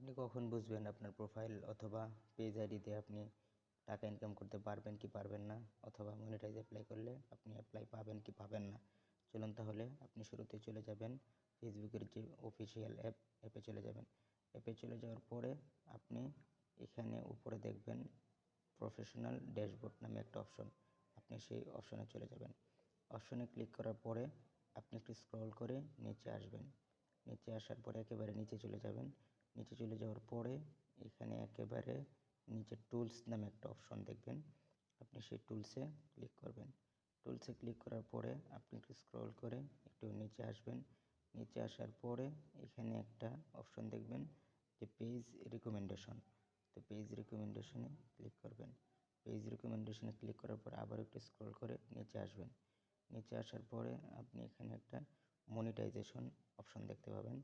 আপনি কখন বুঝবেন আপনার প্রোফাইল অথবা পেজ আইডি দিয়ে আপনি টাকা ইনকাম করতে পারবেন কি পারবেন না, অথবা মনিটাইজ অ্যাপ্লাই করলে আপনি অ্যাপ্লাই পাবেন কি পাবেন না? চলুন তাহলে আপনি শুরুতে চলে যাবেন ফেসবুকের যে অফিসিয়াল অ্যাপে চলে যাবেন। অ্যাপে চলে যাওয়ার পরে আপনি এখানে উপরে দেখবেন প্রফেশনাল ড্যাশবোর্ড নামে একটা অপশন। আপনি সেই অপশনে চলে যাবেন। অপশনে ক্লিক করার পরে আপনি একটু স্ক্রল করে নিচে আসবেন। নিচে আসার পরে একেবারে নিচে চলে যাবেন। নিচে চলে যাওয়ার পরে এখানে একেবারে নিচে টুলস নামে একটা অপশন দেখবেন। আপনি সেই টুলসে ক্লিক করবেন। টুলসে ক্লিক করার পরে আপনি একটু স্ক্রল করে একটু নিচে আসবেন। নিচে আসার পরে এখানে একটা অপশন দেখবেন যে পেজ রিকমেন্ডেশন। তো পেজ রিকমেন্ডেশনে ক্লিক করবেন। পেজ রিকমেন্ডেশনে ক্লিক করার পরে আবার একটু স্ক্রল করে নিচে আসবেন। নিচে আসার পরে আপনি এখানে একটা মনিটাইজেশন অপশন দেখতে পাবেন।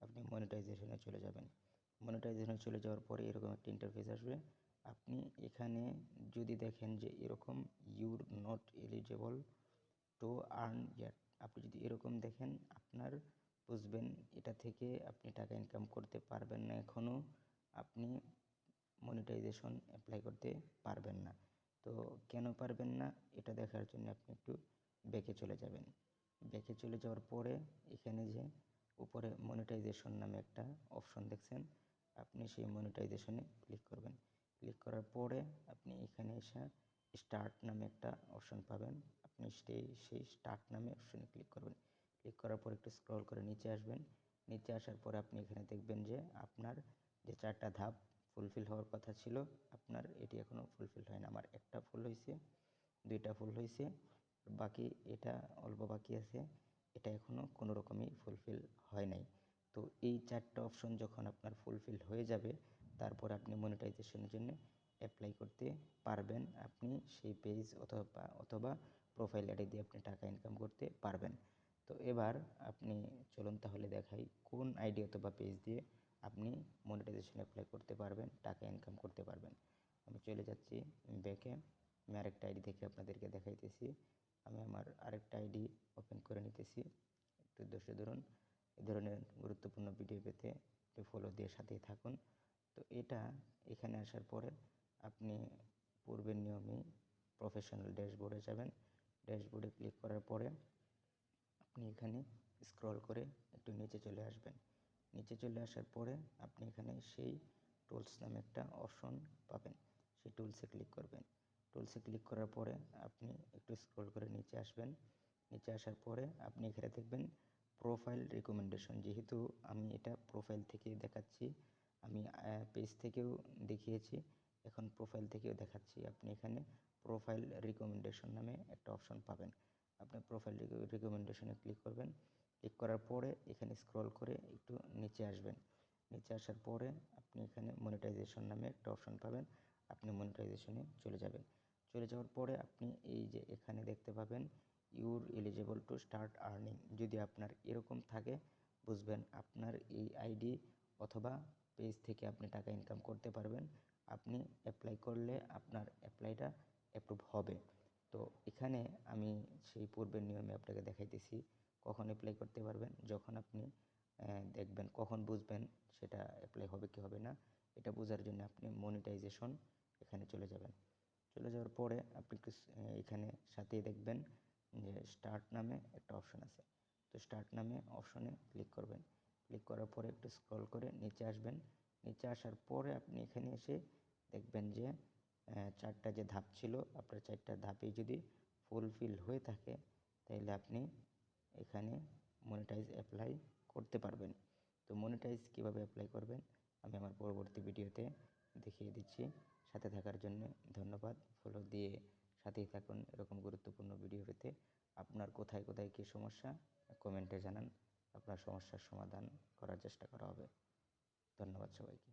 আপনি মনিটাইজেশনে চলে যাবেন। মনিটাইজেশনে চলে যাওয়ার পরে এরকম একটা ইন্টারফেস আসবে। আপনি এখানে যদি দেখেন যে এরকম your not eligible to earn yet, আপনি যদি এরকম দেখেন আপনার বুঝবেন এটা থেকে আপনি টাকা ইনকাম করতে পারবেন না, এখনও আপনি মনিটাইজেশন অ্যাপ্লাই করতে পারবেন না। তো কেন পারবেন না এটা দেখার জন্য আপনি একটু ব্যাকে চলে যাবেন। ব্যাকে চলে যাওয়ার পরে এখানে যে উপরে মনিটাইজেশন নামে একটা অপশন দেখছেন, আপনি সেই মনিটাইজেশনে ক্লিক করবেন। ক্লিক করার পরে আপনি এখানে এসে স্টার্ট নামে একটা অপশন পাবেন। আপনি সেই স্টার্ট নামে অপশনে ক্লিক করবেন। ক্লিক করার পর একটু স্ক্রল করে নিচে আসবেন। নিচে আসার পরে আপনি এখানে দেখবেন যে আপনার যে 4টা ধাপ ফুলফিল হওয়ার কথা ছিল আপনার এটি এখনও ফুলফিল হয় না। আমার একটা ফুল হয়েছে, 2টা ফুল হয়েছে, বাকি এটা অল্প বাকি আছে, এটা এখনও কোনো রকমই ফুলফিল হয় নাই। তো এই 4টা অপশন যখন আপনার ফুলফিল হয়ে যাবে তারপর আপনি মনিটাইজেশনের জন্য অ্যাপ্লাই করতে পারবেন। আপনি সেই পেজ অথবা প্রোফাইল আইডি দিয়ে আপনি টাকা ইনকাম করতে পারবেন। তো এবার আপনি চলুন তাহলে দেখাই কোন আইডি অথবা পেজ দিয়ে আপনি মনিটাইজেশন অ্যাপ্লাই করতে পারবেন, টাকা ইনকাম করতে পারবেন। আমি চলে যাচ্ছি ব্যাকে। আমি আরেকটা আইডি থেকে আপনাদেরকে দেখাইতেছি। আমি আমার আরেকটা আইডি ওপেন করে নিতেছি। একটু ধৈর্য ধরুন। এ ধরনের গুরুত্বপূর্ণ ভিডিও পেতে একটু ফলো দিয়ে সাথেই থাকুন। তো এখানে আসার পরে আপনি পূর্বের নিয়মেই প্রফেশনাল ড্যাশবোর্ডে যাবেন। ড্যাশবোর্ডে ক্লিক করার পরে আপনি এখানে স্ক্রল করে একটু নিচে চলে আসবেন। নিচে চলে আসার পরে আপনি এখানে সেই টুলস নামে একটা অপশন পাবেন। সেই টুলসে ক্লিক করবেন। টুলসে ক্লিক করার পরে আপনি একটু স্ক্রল করে নিচে আসবেন। নিচে আসার পরে আপনি এখানে দেখবেন প্রোফাইল রিকমেন্ডেশন। যেহেতু আমি এটা প্রোফাইল থেকে দেখাচ্ছি, আমি পেজ থেকেও দেখিয়েছি, এখন প্রোফাইল থেকেও দেখাচ্ছি। আপনি এখানে প্রোফাইল রিকমেন্ডেশন নামে একটা অপশন পাবেন। আপনি প্রোফাইল রিকমেন্ডেশনে ক্লিক করবেন। ক্লিক করার পরে এখানে স্ক্রল করে একটু নিচে আসবেন। নিচে আসার পরে আপনি এখানে মনিটাইজেশন নামে একটা অপশন পাবেন। আপনি মনিটাইজেশনে চলে যাবেন। চলে যাওয়ার পরে আপনি এই যে এখানে দেখতে পাবেন your eligible to start earning. যদি আপনার এরকম থাকে বুঝবেন আপনার এই আইডি অথবা পেজ থেকে আপনি টাকা ইনকাম করতে পারবেন। আপনি অ্যাপ্লাই করলে আপনার অ্যাপ্লাইটা অ্যাপ্রুভ হবে। তো এখানে আমি সেই পূর্বের নিয়মে আপনাকে দেখাইতেছি কখন অ্যাপ্লাই করতে পারবেন। যখন আপনি দেখবেন, কখন বুঝবেন সেটা অ্যাপ্লাই হবে কি হবে না, এটা বোঝার জন্য আপনি মনিটাইজেশন এখানে চলে যাবেন। চলে যাওয়ার পরে আপনি একটু এখানে সাথেই দেখবেন যে স্টার্ট নামে একটা অপশন আছে। তো স্টার্ট নামে অপশনে ক্লিক করবেন। ক্লিক করার পরে একটু স্ক্রল করে নিচে আসবেন। নিচে আসার পরে আপনি এখানে এসে দেখবেন যে 4টা যে ধাপ ছিল আপনার 4টা ধাপেই যদি ফুলফিল হয়ে থাকে তাহলে আপনি এখানে মনিটাইজ অ্যাপ্লাই করতে পারবেন। তো মনিটাইজ কীভাবে অ্যাপ্লাই করবেন আমি আমার পরবর্তী ভিডিওতে দেখিয়ে দিচ্ছি। সাথে থাকার জন্য ধন্যবাদ। ফলো দিয়ে সাথেই থাকুন এরকম গুরুত্বপূর্ণ ভিডিও পেতে। আপনার কোথায় কোথায় কী সমস্যা কমেন্টে জানান, আপনার সমস্যার সমাধান করার চেষ্টা করা হবে। ধন্যবাদ সবাইকে।